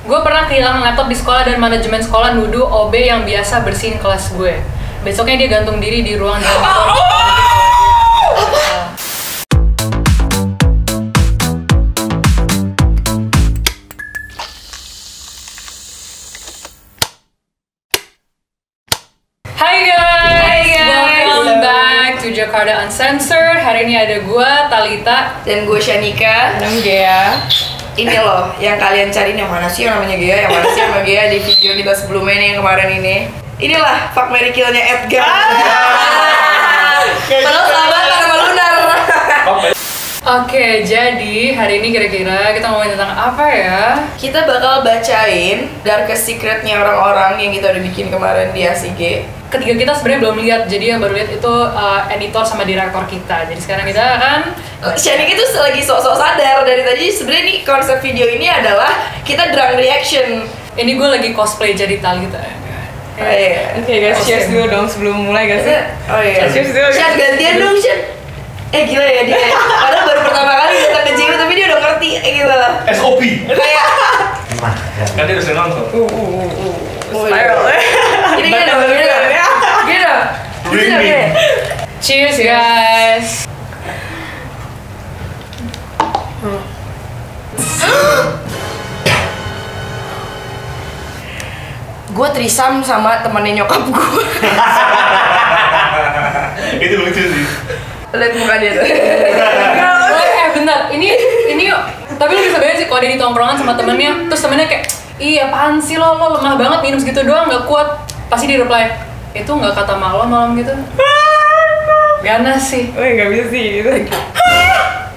Gue pernah kehilangan laptop di sekolah dan manajemen sekolah nuduh OB yang biasa bersihin kelas gue. Besoknya dia gantung diri di ruang janitor. Jakarta Uncensored. Hari ini ada gue, Talita, dan gue Shanika. Dan Gea. Ini loh, yang kalian cari yang mana sih yang namanya Gea? Yang mana sih yang namanya Gea di video kita sebelumnya nih yang kemarin ini? Inilah Fuck, Marry, Kill-nya Edgar. Padahal sahabatan sama Lunar. Oke, jadi hari ini kira-kira kita ngomongin tentang apa ya? Kita bakal bacain darkest secret-nya orang-orang yang kita udah bikin kemarin di ACG. Ketiga kita sebenarnya belum lihat, jadi yang baru lihat itu editor sama direktor kita. Jadi sekarang kita akan Shanik itu lagi sok-sok sadar dari tadi. Sebenarnya nih konsep video ini adalah kita drunk reaction. Ini gue lagi cosplay jadi Talita. Oh iya. Oke guys, cheers dulu dong sebelum mulai guys. Oh iya. Cheers dulu. Shan, gantian dong Shan. Gila ya dia. Padahal baru pertama kali datang ke JW tapi dia udah ngerti gila. SOP. Kayak Kan dia udah sering nonton. spiral. Ini gini dong, gini dong. Gini dong. Bring me. Cheers guys. Gue trisam sama temennya nyokap gue. Itu lucu sih. Lihat muka dia tuh. Bentar, ini tapi lu bisa bayangin sih kalau dia di tongkrongan sama temennya, terus temennya kayak, ih apaan sih lo lemah banget minum segitu doang, gak kuat. Pasti di reply, itu gak kata malam gitu. Ganas sih. Gak bisa sih itu.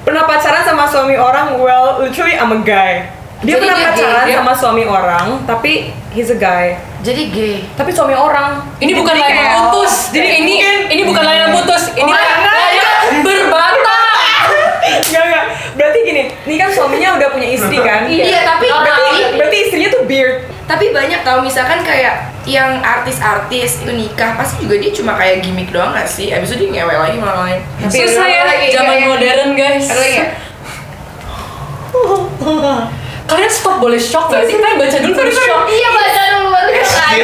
Pernah pacaran sama suami orang? Well, literally I'm a guy. Dia Jadi pernah dia pacaran gay, sama suami orang, tapi he's a guy. Jadi gay. Tapi suami orang. Ini bukan Jadi layanan kayak- putus. Jadi ini bukan layanan putus. Ini layanan berbata. Enggak. Berarti gini, ini kan suaminya udah punya istri kan? Iya, tapi Berarti istrinya tuh beard. tapi banyak tau misalkan kayak yang artis-artis itu nikah pasti juga dia cuma kayak gimmick doang gak sih? Abis itu dia ngewe lagi malah lain. Susah ya, zaman modern guys. Ada lagi nggak? Kalian stop boleh shock gak sih? Kalian baca dulu baru shock. Iya baca dulu baru Satu,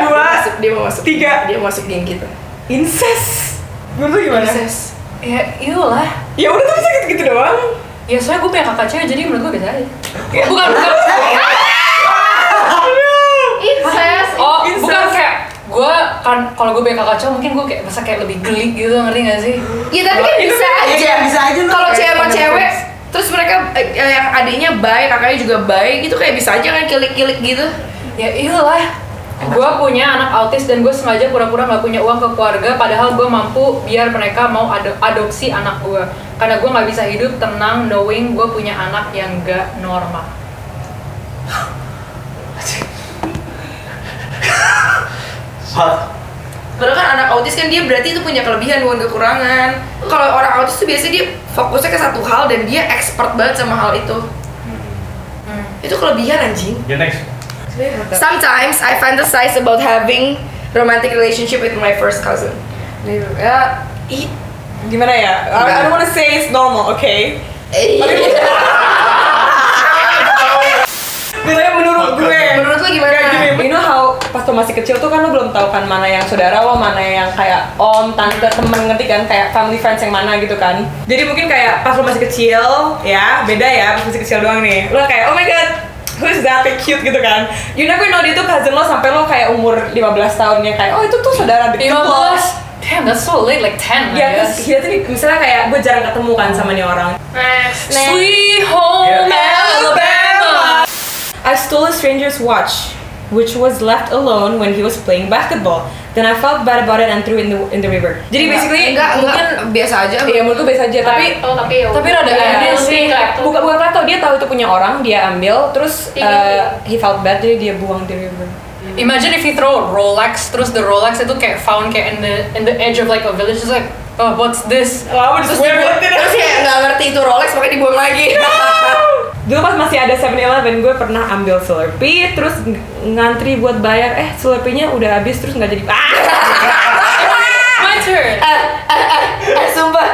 dua, dia mau masuk. tiga. Dia mau masuk geng kita. incest. Menurut lu gimana? Incest. Ya iyalah. Ya udah tapi gitu doang. Ya soalnya gue punya kakak cewek jadi menurut gue biasa aja. Bukan. Incest. Oh, bukan kayak gue kan kalau gue punya kakak cewek mungkin gue kayak masa kayak lebih geli gitu, ngerti gak sih? Iya tapi kan bisa aja. Bisa aja. Kalau cewek sama cewek terus mereka yang adiknya baik, kakaknya juga baik gitu kayak bisa aja kan kilik-kilik gitu. Ya iyalah. Gue punya anak autis dan gue sengaja pura-pura gak punya uang ke keluarga padahal gue mampu biar mereka mau adopsi anak gue. Karena gue gak bisa hidup tenang knowing gue punya anak yang gak normal. Padahal kan anak autis kan dia berarti itu punya kelebihan bukan kekurangan. Kalau orang autis tuh biasanya dia fokusnya ke satu hal dan dia expert banget sama hal itu. Itu kelebihan anjing. Ya next. Sometimes I fantasize about having romantic relationship with my first cousin. Ya, Gimana ya? I don't wanna say it's normal, okay? Menurut gue. Menurut lo gimana? You know how pas lo masih kecil tuh kan lo belum tahu kan mana yang saudara lo, mana yang kayak om, tante, temen, ngerti kan? Kayak family friends yang mana gitu kan. Jadi mungkin kayak pas lo masih kecil, ya beda ya pas masih kecil doang nih. Lo kayak oh my god, who's that, kayak cute gitu kan. You never know dia tuh cousin lo sampai lo kayak umur 15 tahun yang kayak oh itu tuh saudara deket lo. 15? Damn, that's so late, like 10 I Ya guess. terus dia tuh misalnya kayak gue jarang ketemu kan sama nih orang. Sweet home Alabama. I stole a stranger's watch, which was left alone when he was playing basketball. Then I felt bad about it and threw it in the river. Jadi basically enggak mungkin biasa aja. iya menurut gue biasa aja tapi Tapi rada aneh sih. bukan kata dia tahu itu punya orang, dia ambil terus he felt bad jadi dia buang di river. Imagine if you throw a Rolex, terus the Rolex itu kayak found kayak in the edge of like a village, it's like, oh what's this? Terus kayak nggak ngerti itu Rolex makanya dibuang lagi. Dulu pas masih ada 7-Eleven gue pernah ambil Slurpee terus ngantri buat bayar Slurpee-nya udah habis terus nggak jadi. My turn. Sumpah.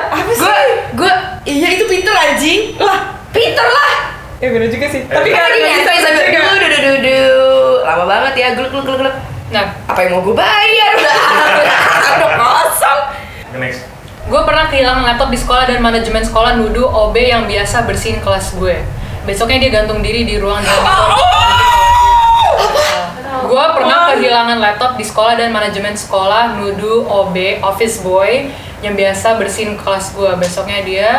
Gue iya itu pinter anjing. Lah, Pinter lah. ya bener juga sih. Tapi Tapi kan kan gini, bisa banget ya, gluk. Nah, Apa yang mau gue bayar? Udah kosong. Next. gue pernah kehilangan laptop di sekolah dan manajemen sekolah nuduh OB yang biasa bersihin kelas gue. Besoknya dia gantung diri di ruang janitor. Gue pernah kehilangan laptop di sekolah dan manajemen sekolah nuduh OB, office boy, yang biasa bersihin kelas gue. Besoknya dia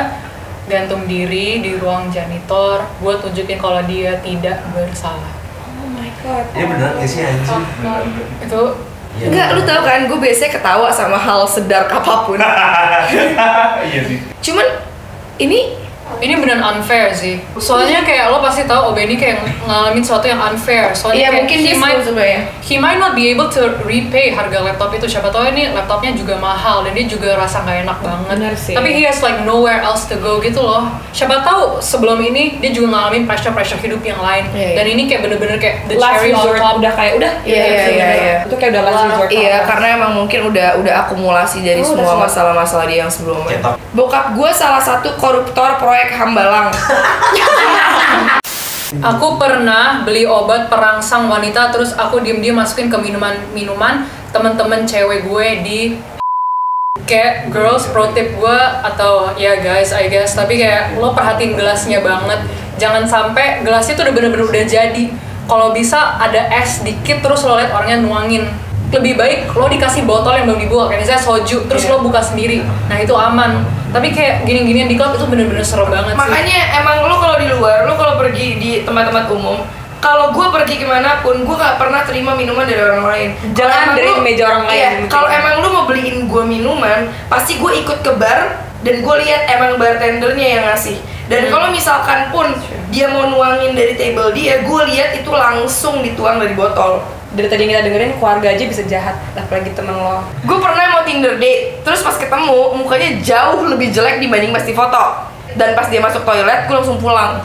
gantung diri di ruang janitor. Gue tunjukin kalau dia tidak bersalah. Oh my god. Ini beneran gak sih anjing? Itu Iya. Enggak, lu tau kan, gue biasanya ketawa sama hal sedar apapun. Iya sih. Cuman ini beneran unfair sih. Soalnya kayak lo pasti tahu OB ini kayak ngalamin sesuatu yang unfair. Soalnya Iya, kayak mungkin dia sebenarnya. he might not be able to repay harga laptop itu. Siapa tahu ini laptopnya juga mahal dan dia juga rasa nggak enak banget. Bener sih. Tapi he has like nowhere else to go gitu loh. Siapa tahu sebelum ini dia juga ngalamin pressure hidup yang lain. Iya, iya. Dan ini kayak bener-bener kayak the Last cherry on resort top. udah kayak udah. Iya. Itu kayak udah last resort. Iya, karena emang mungkin udah akumulasi dari Oh, semua udah masalah-masalah dia yang sebelumnya. Cetok. Bokap gue salah satu koruptor proyek Hambalang. Aku pernah beli obat perangsang wanita terus aku diem-diem masukin ke minuman teman-teman cewek gue di kayak girls pro tip gue atau ya guys I guess, tapi kayak lo perhatiin gelasnya banget, jangan sampai gelasnya tuh udah bener-bener udah jadi. Kalau bisa ada es dikit terus lo liat orangnya nuangin. Lebih baik lo dikasih botol yang belum dibuka, kayak misalnya soju terus lo buka sendiri, nah itu aman. Tapi kayak gini-ginian di klub itu bener-bener serem banget sih. Makanya emang lo kalau di luar, lo kalau pergi di tempat-tempat umum, kalau gue pergi kemana pun, gue gak pernah terima minuman dari orang lain. Jangan Kalau emang dari lu- meja orang lain. Iya, kalau emang lu mau beliin gue minuman, pasti gue ikut ke bar dan gue lihat emang bartendernya yang ngasih. Dan kalau misalkan pun dia mau nuangin dari table dia, gue lihat itu langsung dituang dari botol. Dari tadi yang kita dengerin, keluarga aja bisa jahat, apalagi temen lo. Gue pernah mau Tinder date, terus pas ketemu mukanya jauh lebih jelek dibanding pas di foto. Dan pas dia masuk toilet, gue langsung pulang.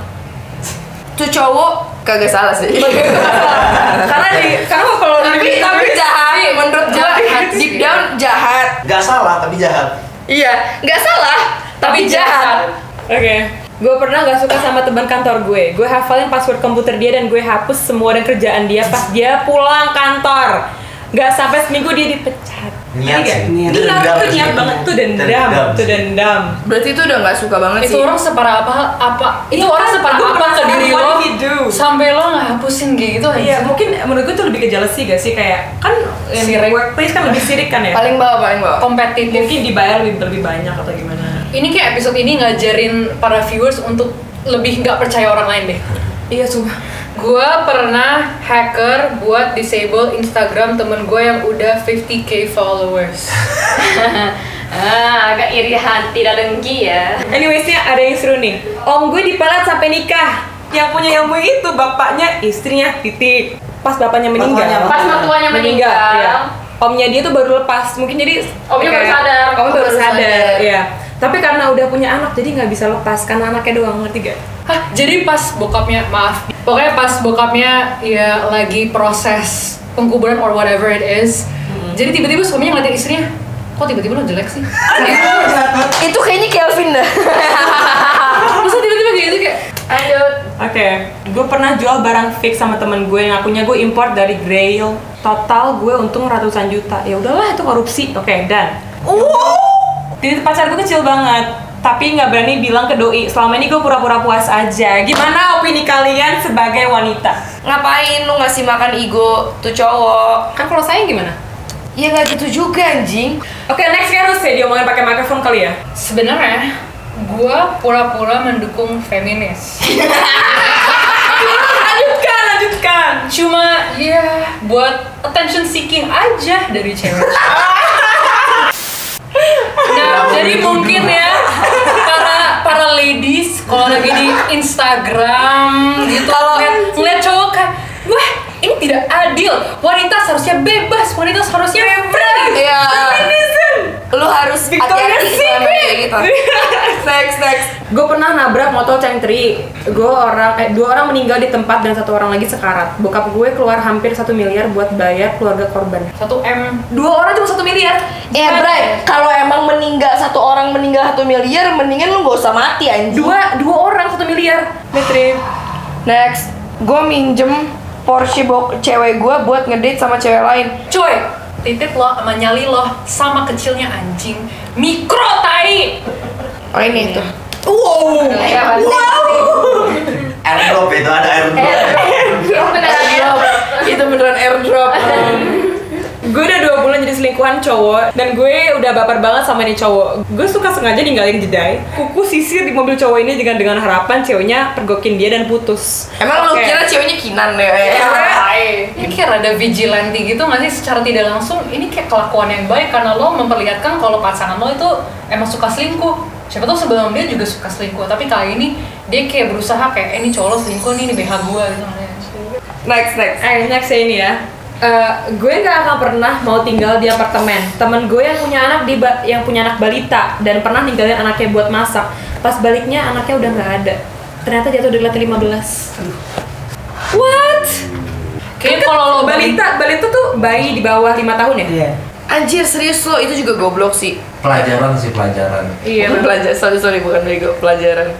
Tuh cowok kagak salah sih. Karena kalau tapi jahat, menurut gue jahat deep sih. down jahat. Gak salah tapi jahat. Iya, nggak salah, tapi jahat. Oke. Gue pernah gak suka sama teman kantor gue. Gue hafalin password komputer dia dan gue hapus semua dan kerjaan dia pas dia pulang kantor. Gak sampai seminggu dia dipecat. Niat Iya, sih. Niat. Itu Iya, dendam itu sih. niat banget. Itu dendam. Dendam Itu sih. dendam. Berarti itu udah nggak suka banget Itu sih. orang separah apa itu Iya orang kan, separah gue apa ke penasaran diri what lo did he do? sampai lo nggak hapusin kayak gitu aja. Iya, mungkin menurut gue tuh lebih ke jealousy gak sih? Kayak, kan yang di Sirik. workplace kan lebih sirik kan ya? Paling bawah. kompetitif. Mungkin dibayar lebih banyak atau gimana. Ini kayak episode ini ngajarin para viewers untuk lebih nggak percaya orang lain deh. Iya, sumpah. Gua pernah hacker buat disable Instagram temen gue yang udah 50k followers. Agak iri hati dan dengki ya. Anyways-nya ada yang seru nih. Om gue dipelat sampai nikah. Yang punya ilmu itu bapaknya, istrinya, titik. Pas bapaknya meninggal. Pas mertuanya meninggal. Iya. Omnya dia tuh baru lepas. Mungkin jadi Omnya baru kayak- sadar. Omnya baru Baru sadar. sadar. Iya. Tapi karena udah punya anak jadi nggak bisa lepas karena anaknya doang, ngerti gak? Hah, jadi pas bokapnya, maaf, pokoknya pas bokapnya ya lagi proses pengkuburan or whatever it is, jadi tiba-tiba suaminya ngeliatin istrinya, kok tiba-tiba lo jelek sih? Itu kayaknya Kelvin dah. Masa tiba-tiba kayak gitu kayak, Lanjut. Oke, gue pernah jual barang fake sama temen gue yang ngakunya gue import dari Grail. Total gue untung ratusan juta. Ya udahlah itu korupsi. Oke, dan jadi pacar gue kecil banget, tapi nggak berani bilang ke doi. Selama ini gue pura-pura puas aja. Gimana opini kalian sebagai wanita? Ngapain lu ngasih makan ego tuh cowok? Kan kalau sayang gimana? Ya nggak gitu juga anjing. Oke, next kan harus ya diomongin pakai mikrofon kali ya. sebenarnya gua pura-pura mendukung feminis. Lanjutkan. Cuma ya buat attention seeking aja dari cewek. Nah, jadi mungkin ya para ladies kalau lagi di Instagram gitu ngeliat cowok kayak, wah ini tidak adil, wanita seharusnya bebas, wanita seharusnya free. Iya. Lu harus Victoria's hati-hati sama kayak gitu. Next. Gue pernah nabrak motor cengtri. Dua orang meninggal di tempat dan satu orang lagi sekarat. Bokap gue keluar hampir 1 miliar buat bayar keluarga korban. 1 M. 2 orang cuma 1 miliar. Bray, kalau emang satu orang meninggal 1 miliar, mendingan lu gak usah mati anjing. Dua orang 1 miliar. Metri. Next, gue minjem porsi cewek gue buat ngedate sama cewek lain. Cuy, titik lo sama nyali lo sama kecilnya anjing. Mikro tai. Oh ini tuh. Wow. Airdrop itu ada airdrop. Itu beneran airdrop. Gue udah 2 bulan jadi selingkuhan cowok dan gue udah baper banget sama nih cowok. Gue suka sengaja ninggalin jedai, kuku sisir di mobil cowok ini dengan harapan ceweknya pergokin dia dan putus. Emang lu Oke. kira ceweknya Kinan ya? Ini kayak rada vigilante gitu nggak sih secara tidak langsung. Ini kayak kelakuan yang baik karena lo memperlihatkan kalau pasangan lo itu emang suka selingkuh. Siapa tahu sebelum dia juga suka selingkuh, tapi kali ini dia kayak berusaha kayak ini cowok lo selingkuh nih, ini BH gue gitu. Next. Next ini ya. Gue nggak akan pernah mau tinggal di apartemen. Temen gue yang punya anak balita dan pernah ninggalin anaknya buat masak. Pas baliknya anaknya udah nggak ada. Ternyata jatuh dari lantai 15. What? Kayak kalau lo balita tuh bayi di bawah 5 tahun ya? Iya. Anjir serius lo, itu juga goblok sih. Pelajaran sih, pelajaran. Iya. Bukan pelajaran, sorry bukan bego, pelajaran.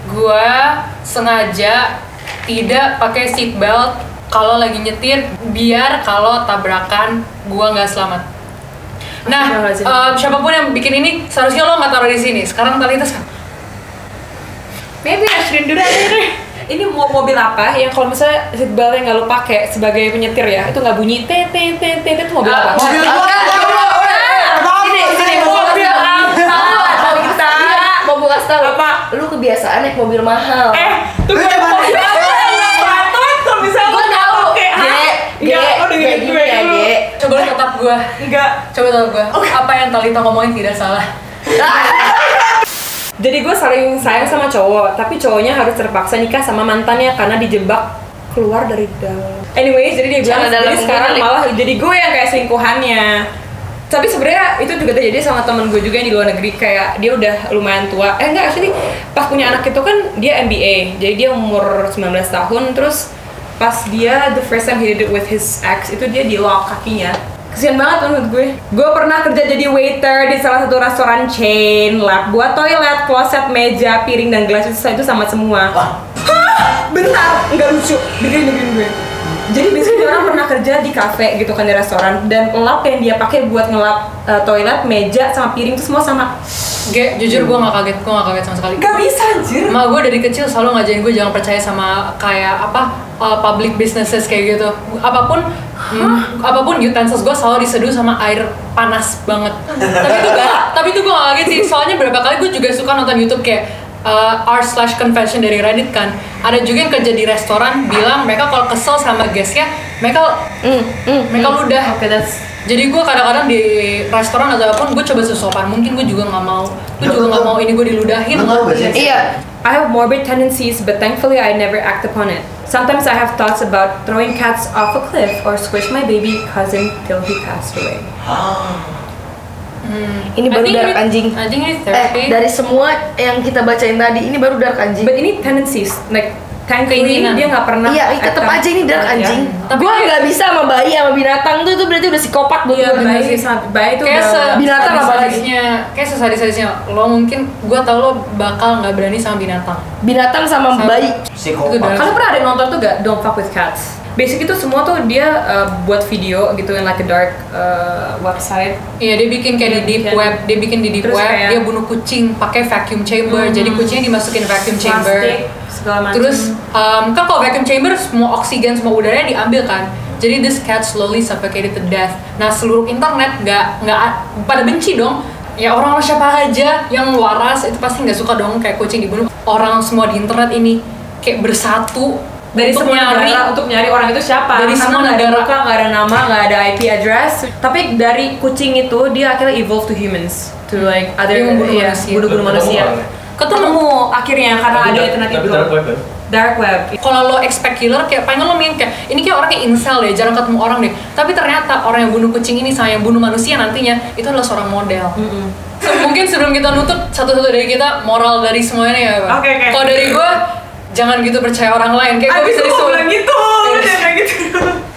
Gua sengaja tidak pakai seat belt kalau lagi nyetir biar kalau tabrakan gua nggak selamat. Nah, siapapun yang bikin ini seharusnya lo nggak taruh di sini. Sekarang talitas kan? Maybe I shouldn't do that later. Ini mobil apa yang kalau misalnya seat beltnya nggak lo pakai sebagai penyetir ya, itu nggak bunyi tet itu mobil apa? Mobil gua. Sini, Mobil apa? Balita. mau gue kasih tau Apa? lu kebiasaan naik mobil mahal. Tuh gue mobil patut kalau misalnya Gua tahu. Enggak, lo dengerin gue dulu. Coba lo tetap gua. Enggak. Coba tetap gua. Apa yang Talita ngomongin tidak salah. Jadi gue saling sayang sama cowok, tapi cowoknya harus terpaksa nikah sama mantannya karena dijebak keluar dari dalam. Anyways, jadi dia bilang Cara dalam jadi sekarang mungkin malah jadi gue yang kayak selingkuhannya. Tapi sebenarnya itu juga terjadi sama temen gue juga yang di luar negeri, kayak dia udah lumayan tua. Enggak, actually pas punya anak itu kan dia MBA, jadi dia umur 19 tahun. Terus pas dia the first time he did it with his ex itu dia di lock kakinya. Kesian banget menurut gue. Gue pernah kerja jadi waiter di salah satu restoran chain lab. Buat toilet, kloset, meja, piring dan gelas itu sama semua. Wah. Hah? Bentar, nggak lucu. Dengerin gue. Jadi basically dia orang pernah kerja di cafe gitu kan, di restoran, dan lap yang dia pakai buat ngelap toilet, meja, sama piring itu semua sama. Jujur gue nggak kaget sama sekali. Gak bisa anjir. Ma gue dari kecil selalu ngajarin gue jangan percaya sama kayak public businesses kayak gitu. Apapun utensils gue selalu diseduh sama air panas banget. Tapi itu gue gak kaget sih. Soalnya berapa kali gue juga suka nonton YouTube kayak r/confession dari Reddit kan. Ada juga yang kerja di restoran bilang mereka kalau kesel sama guestnya mereka ludah. Okay, Jadi gue kadang-kadang di restoran atau apapun gue coba sesopan mungkin. Gue juga nggak mau ini gue diludahin. Iya. I have morbid tendencies, but thankfully I never act upon it. Sometimes I have thoughts about throwing cats off a cliff or squish my baby cousin till he passed away. Ini baru dark anjing. Anjing ini therapy. Dari semua yang kita bacain tadi, ini baru dark anjing. But ini tendencies, like thankfully Keinginan. dia nggak pernah. Iya, tetep aja ini dark anjing. Tapi Gue nggak bisa sama bayi sama binatang tuh, itu berarti udah psikopat buat Iya, gue. bayi itu kayak udah binatang apa lagi? kayak sesadis-sadisnya lo mungkin gue tau lo bakal nggak berani sama binatang. Binatang sama bayi. Itu Psikopat. dark. Kalian pernah ada yang nonton tuh gak Don't Fuck With Cats? Basic itu semua tuh dia buat video gitu yang like a dark website. Iya, dia bikin kayak di deep web, Terus kayak dia bunuh kucing pakai vacuum chamber. Jadi kucingnya dimasukin vacuum chamber. plastik segala macam. Terus kan kalau vacuum chamber semua oksigen, semua udaranya diambil kan. Jadi this cat slowly suffocated to death. Nah, seluruh internet nggak pada benci dong. Ya orang siapa aja yang waras itu pasti nggak suka dong kayak kucing dibunuh. Orang semua di internet ini kayak bersatu dari untuk semua negara untuk nyari orang itu siapa. Dari Karena semua nggak ada negara. muka, nggak ada nama, nggak ada IP address. Tapi dari kucing itu dia akhirnya evolve to humans, to like other Dia membunuh manusia. bunuh manusia. Ketemu akhirnya karena ada internet Tapi itu. dark web kan? Dark web. Kalau lo expect killer kayak pengen lo mikir kayak ini kayak orang kayak incel deh, jarang ketemu orang deh. Tapi ternyata orang yang bunuh kucing ini sama yang bunuh manusia nantinya itu adalah seorang model. Mungkin sebelum kita nutup satu-satu dari kita moral dari semuanya ya, Pak. Oke. Kalau dari gue jangan gitu percaya orang lain kayak gue bisa disuruh. gitu.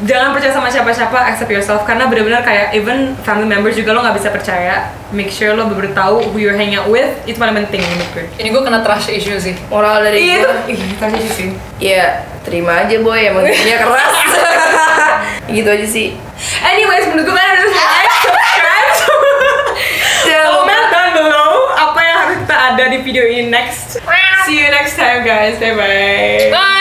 Jangan percaya sama siapa-siapa except yourself, karena benar-benar kayak even family members juga lo nggak bisa percaya. Make sure lo bener-bener tahu who you're hanging out with, itu paling penting menurut gue. Ini gue kena trash issue sih. Moral dari Iya gue, itu, tadi sih. ya terima aja boy, emang gajinya keras. Gitu aja sih. Anyways, menurut gue kalian harus like, subscribe, comment down below apa yang harus kita ada di video ini next. See you next time guys, bye bye. Bye.